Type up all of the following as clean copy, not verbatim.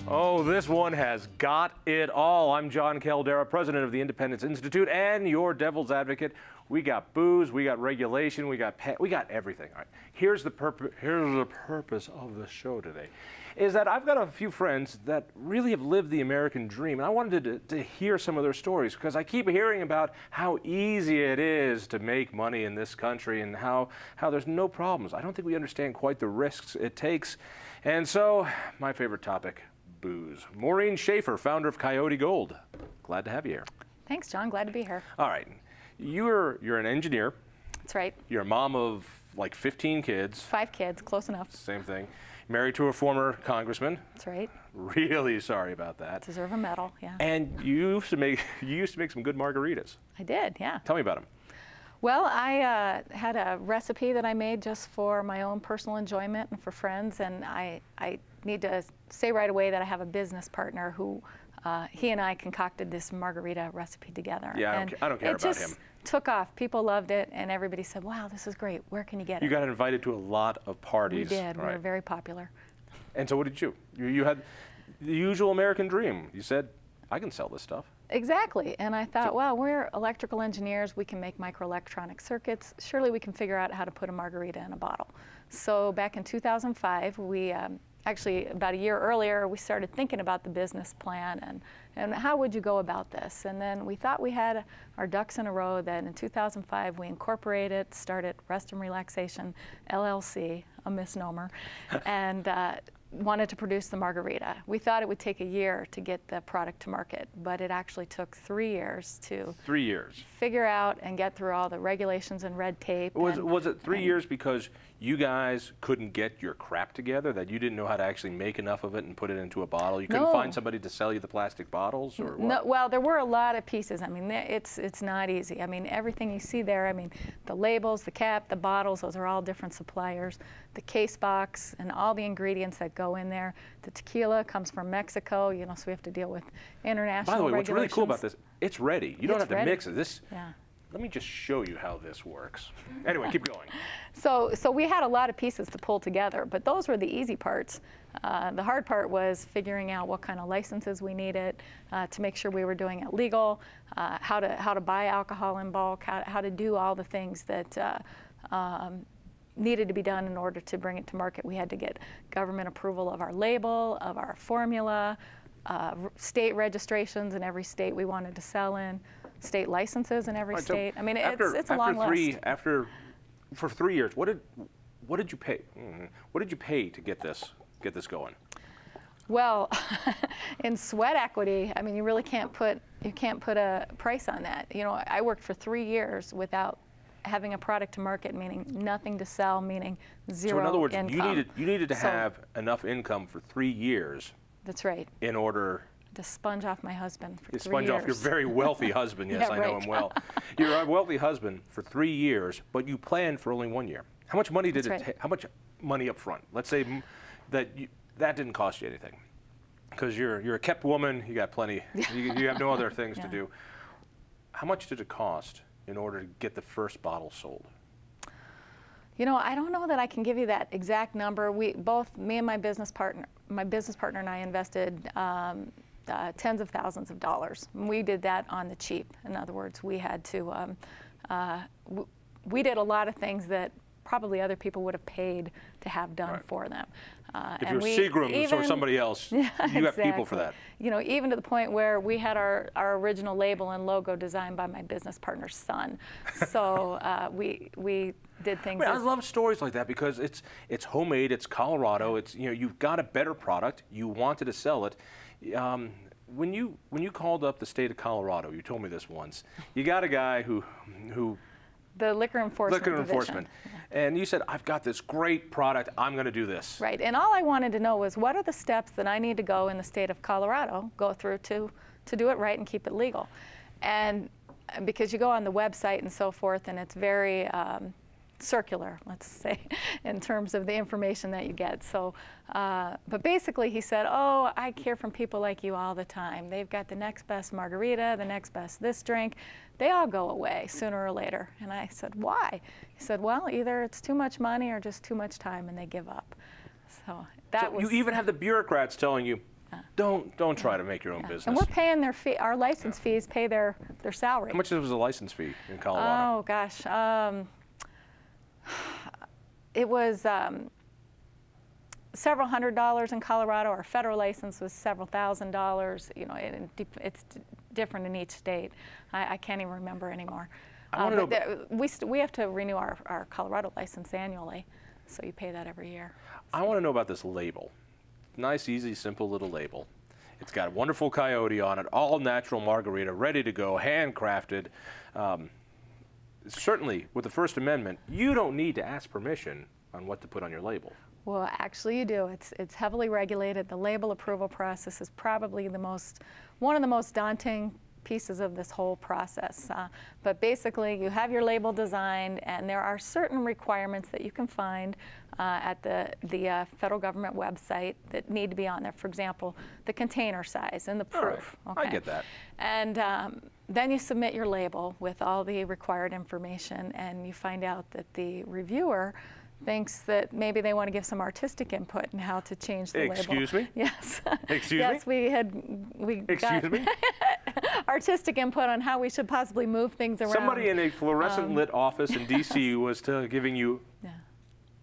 Oh, this one has got it all. I'm Jon Caldara, president of the Independence Institute and your devil's advocate. We got booze, we got regulation, we got everything. All right. Here's the purpose of the show today, is that I've got a few friends that really have lived the American dream, and I wanted to hear some of their stories, because I keep hearing about how easy it is to make money in this country and how there's no problems. I don't think we understand quite the risks it takes. And so, my favorite topic, booze. Maureen Schaffer, founder of Coyote Gold. Glad to have you here. Thanks, John. Glad to be here. All right. You're an engineer. That's right. You're a mom of like 15 kids. 5 kids, close enough. Same thing. Married to a former congressman. That's right. Really sorry about that. Deserve a medal, yeah. And you used to make some good margaritas. I did, yeah. Tell me about them. Well, I had a recipe that I made just for my own personal enjoyment and for friends, and I need to say right away that I have a business partner who he and I concocted this margarita recipe together. Yeah, I don't care about him. It just took off. People loved it, and everybody said, wow, this is great. Where can you get it? You got invited to a lot of parties. We did. Right. We were very popular. And so what did you? You had the usual American dream. You said, I can sell this stuff. Exactly, and I thought, well, we're electrical engineers, we can make microelectronic circuits, surely we can figure out how to put a margarita in a bottle. So back in 2005, we actually about a year earlier, we started thinking about the business plan and how would you go about this. And then we thought we had our ducks in a row. That in 2005 we incorporated, started Rest and Relaxation LLC, a misnomer, and wanted to produce the margarita. We thought it would take a year to get the product to market, but it actually took 3 years to figure out and get through all the regulations and red tape. Was it 3 years because you guys couldn't get your crap together, that you didn't know how to actually make enough of it and put it into a bottle? You couldn't find somebody to sell you the plastic bottles, or what? No, well, there were a lot of pieces. I mean, it's not easy. I mean, everything you see there, I mean, the labels, the cap, the bottles, those are all different suppliers. The case box and all the ingredients that go in there. The tequila comes from Mexico, you know, so we have to deal with international regulations. By the way, what's really cool about this, it's ready. You don't have to mix it. Yeah. Let me just show you how this works. Anyway, keep going. So we had a lot of pieces to pull together, but those were the easy parts. The hard part was figuring out what kind of licenses we needed to make sure we were doing it legal, how to buy alcohol in bulk, how to do all the things that needed to be done in order to bring it to market. We had to get government approval of our label, of our formula, state registrations in every state we wanted to sell in, state licenses in every state. I mean, it's a long list. For 3 years, what did you pay? What did you pay to get this going? Well, in sweat equity, I mean, you really can't put a price on that. You know, I worked for 3 years without having a product to market, meaning nothing to sell, meaning zero income. So in other words, you needed to have enough income for 3 years. That's right. In order to sponge off my husband for 3 years. Sponge off your very wealthy husband. Yes, yeah, I know him well. You're a wealthy husband for 3 years, but you planned for only 1 year. How much money did it take? How much money up front? Let's say that that didn't cost you anything, because you're a kept woman. You got plenty. You have no other things to do. How much did it cost in order to get the first bottle sold? You know, I don't know that I can give you that exact number. Me and my business partner and I invested tens of thousands of dollars. We did that on the cheap. In other words, we had to, we did a lot of things that probably other people would have paid to have done for them. If you're Seagrams or somebody else, you have people for that. You know, even to the point where we had our original label and logo designed by my business partner's son. So we did things. I love stories like that, because it's homemade, it's Colorado, it's, you know, you've got a better product, you wanted to sell it. When you called up the state of Colorado, you told me this once, you got a guy who the liquor enforcement division. And you said, I've got this great product, I'm going to do this. Right, and all I wanted to know was, what are the steps that I need to go in the state of Colorado, go through to do it right and keep it legal? And because you go on the website and so forth, and it's very circular, let's say, in terms of the information that you get. So, but basically he said, oh, I hear from people like you all the time. They've got the next best margarita, the next best this drink. They all go away sooner or later. And I said, why? He said, well, either it's too much money or just too much time and they give up. So that was... You even have the bureaucrats telling you, Don't try to make your own business. And we're paying their fee. Our license fees pay their salary. How much was the license fee in Colorado? Oh gosh, it was several $100s in Colorado. Our federal license was several $1,000s. You know, it's different in each state. I can't even remember anymore. We have to renew our Colorado license annually, so you pay that every year. I want to know about this label. Nice, easy, simple little label. It's got a wonderful coyote on it, all natural margarita, ready to go, handcrafted. Certainly, with the First Amendment, you don't need to ask permission on what to put on your label. Well, actually you do. It's heavily regulated. The label approval process is probably one of the most daunting pieces of this whole process. But basically, you have your label designed, and there are certain requirements that you can find at the federal government website that need to be on there. For example, the container size and the proof. All right. Okay. I get that. And then you submit your label with all the required information, and you find out that the reviewer thinks that maybe they want to give some artistic input in how to change the label. Excuse me? Yes. Excuse yes, me? we Excuse got me? artistic input on how we should possibly move things around. Somebody in a fluorescent lit office in D.C. was giving you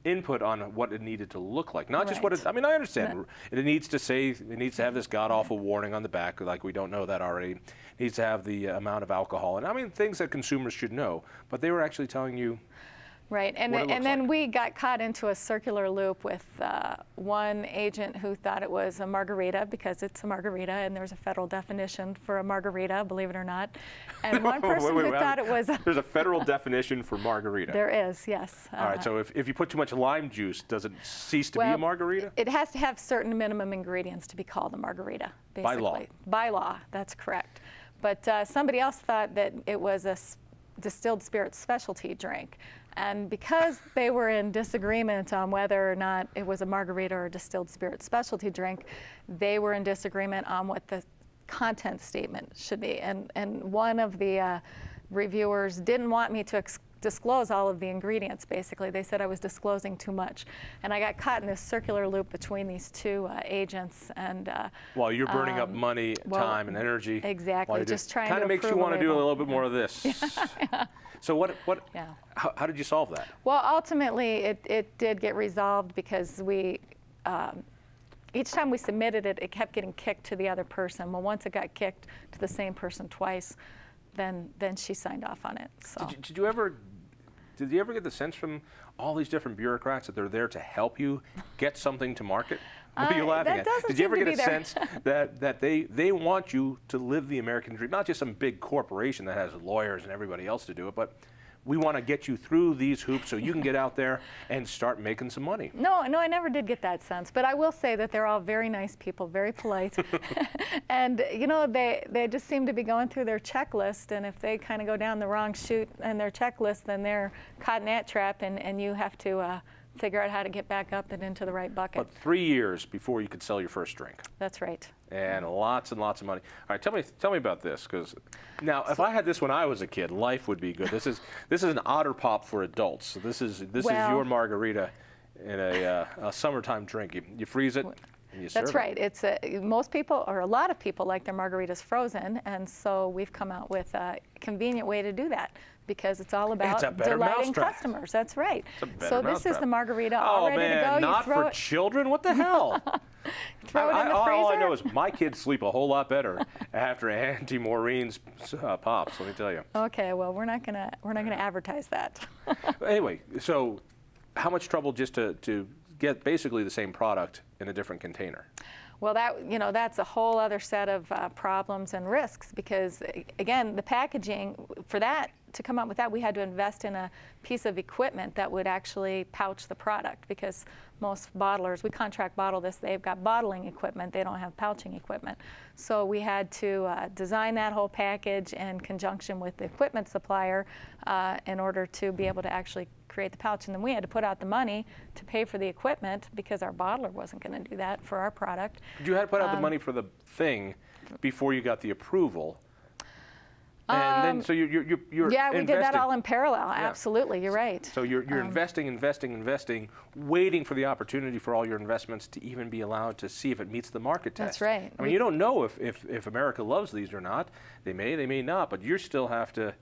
input on what it needed to look like, not just what it. I mean, I understand it needs to say, it needs to have this god-awful warning on the back, like we don't know that already. It needs to have the amount of alcohol, and I mean things that consumers should know. But they were actually telling you. Right, and then we got caught into a circular loop with one agent who thought it was a margarita because it's a margarita, and there's a federal definition for a margarita, believe it or not. And one person who thought it was there's a federal definition for margarita. There is, yes. All right, so if you put too much lime juice, does it cease to be a margarita? It has to have certain minimum ingredients to be called a margarita, basically. By law? By law, that's correct. But somebody else thought that it was a distilled spirit specialty drink. And because they were in disagreement on whether or not it was a margarita or a distilled spirit specialty drink, they were in disagreement on what the content statement should be. And one of the reviewers didn't want me to disclose all of the ingredients, basically. They said I was disclosing too much. And I got caught in this circular loop between these two agents. And while you're burning up money, time, and energy. Exactly, just trying to kind of makes you want to do a little bit more of this. Yeah. So how did you solve that? Well, ultimately, it did get resolved because we, each time we submitted it, it kept getting kicked to the other person. Well, once it got kicked to the same person twice, then she signed off on it. So. Did you ever get the sense from all these different bureaucrats that they're there to help you get something to market? What are you laughing at? Did you ever get a sense that they want you to live the American dream? Not just some big corporation that has lawyers and everybody else to do it, but we want to get you through these hoops so you can get out there and start making some money. No, I never did get that sense. But I will say that they're all very nice people, very polite. And, you know, they just seem to be going through their checklist. And if they kind of go down the wrong chute in their checklist, then they're caught in that trap, and you have to figure out how to get back up and into the right bucket. But 3 years before you could sell your first drink. That's right. And lots and lots of money. All right, tell me about this, because now if I had this when I was a kid, life would be good. This is an Otter Pop for adults. So this is your margarita in a summertime drink. You freeze it. And you serve That's right. It's most people, or a lot of people, like their margaritas frozen, and so we've come out with a convenient way to do that. Because it's all about delighting customers. That's right. So this is the margarita all ready to go. Not for children? What the hell? Throw it in the freezer. All I know is my kids sleep a whole lot better after Auntie Maureen's pops. Let me tell you. Okay, well we're not gonna advertise that. Anyway, so how much trouble just to get basically the same product in a different container? Well, that's a whole other set of problems and risks, because again, the packaging for that, to come up with that, we had to invest in a piece of equipment that would actually pouch the product, because most bottlers, we contract bottle this, they've got bottling equipment, they don't have pouching equipment. So we had to design that whole package in conjunction with the equipment supplier in order to be able to actually create the pouch. And then we had to put out the money to pay for the equipment, because our bottler wasn't going to do that for our product. You had to put out the money for the thing before you got the approval. And then, so you're yeah, we did that investing. all in parallel. Yeah. Absolutely, you're right. So you're investing, waiting for the opportunity for all your investments to even be allowed to see if it meets the market test. That's right. I mean, you don't know if America loves these or not. They may not, but you still have to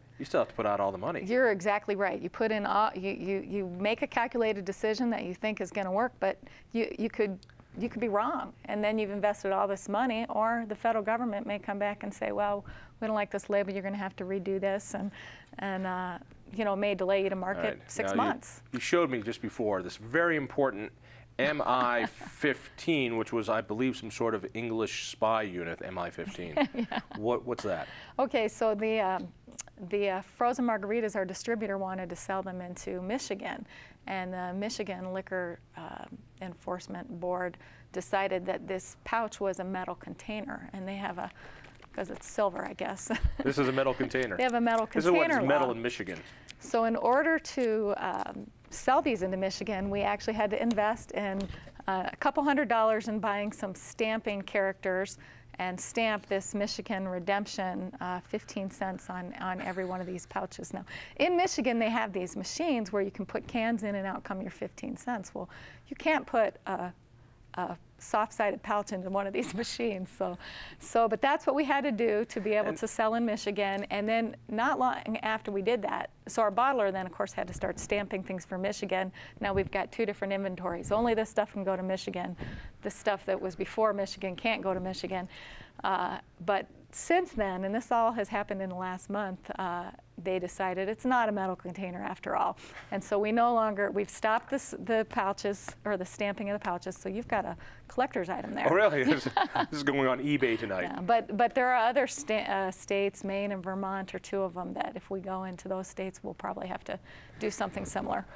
put out all the money. You're exactly right. You put in all, you make a calculated decision that you think is going to work, but you could be wrong, and then you've invested all this money, or the federal government may come back and say, well, we don't like this label, you're going to have to redo this, and you know, may delay you to market 6 months. You showed me just before this very important MI-15, which was, I believe, some sort of English spy unit, MI-15. Yeah. What's that? Okay, so the frozen margaritas, our distributor wanted to sell them into Michigan, and the Michigan Liquor Enforcement Board decided that this pouch was a metal container, and they have a, because it's silver, I guess. This is a metal container. They have a metal container. This is what's metal in Michigan. So in order to sell these into Michigan, we actually had to invest in a couple $100s in buying some stamping characters and stamp this Michigan redemption 15 cents on every one of these pouches. Now, in Michigan, they have these machines where you can put cans in and out come your 15 cents. Well, you can't put a soft-sided pouch into one of these machines. But that's what we had to do to be able to sell in Michigan. And then not long after we did that, so our bottler then, of course, had to start stamping things for Michigan. Now we've got 2 different inventories. Only this stuff can go to Michigan. The stuff that was before Michigan can't go to Michigan. But since then, and this all has happened in the last month, they decided it's not a metal container after all. And so we no longer, we've stopped the pouches, or the stamping of the pouches, so you've got a collector's item there. Oh, really? This is going on eBay tonight. Yeah, but there are other states, Maine and Vermont are 2 of them, that if we go into those states, we'll probably have to do something similar.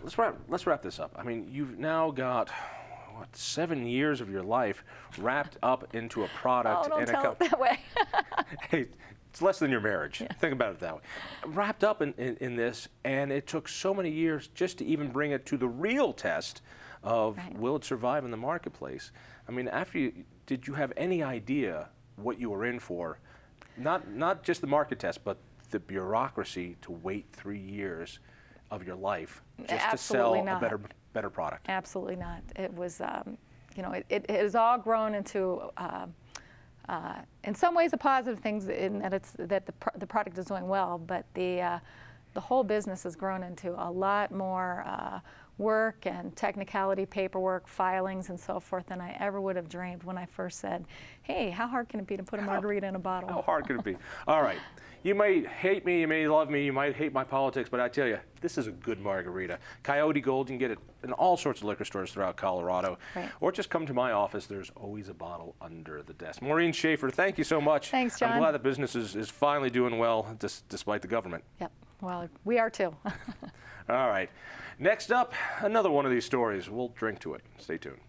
Let's wrap this up. I mean, you've now got, what, 7 years of your life wrapped up into a product. Oh, don't tell it that way. Hey, it's less than your marriage. Yeah. Think about it that way. Wrapped up in this, and it took so many years just to even bring it to the real test of will it survive in the marketplace. I mean, did you have any idea what you were in for? Not just the market test, but the bureaucracy to wait 3 years of your life just to sell a better product. Absolutely not. It was, you know, it has all grown into, in some ways, a positive things in that the product is doing well, but the whole business has grown into a lot more work and technicality, paperwork, filings, and so forth than I ever would have dreamed when I first said, hey, how hard can it be to put a margarita in a bottle? How hard can it be? All right. You may hate me, you may love me, you might hate my politics, but I tell you, this is a good margarita. Coyote Gold, you can get it in all sorts of liquor stores throughout Colorado. Right. Or just come to my office. There's always a bottle under the desk. Maureen Schaffer, thank you so much. Thanks, John. I'm glad the business is finally doing well despite the government. Yep. Well, we are too. All right. Next up, another one of these stories. We'll drink to it. Stay tuned.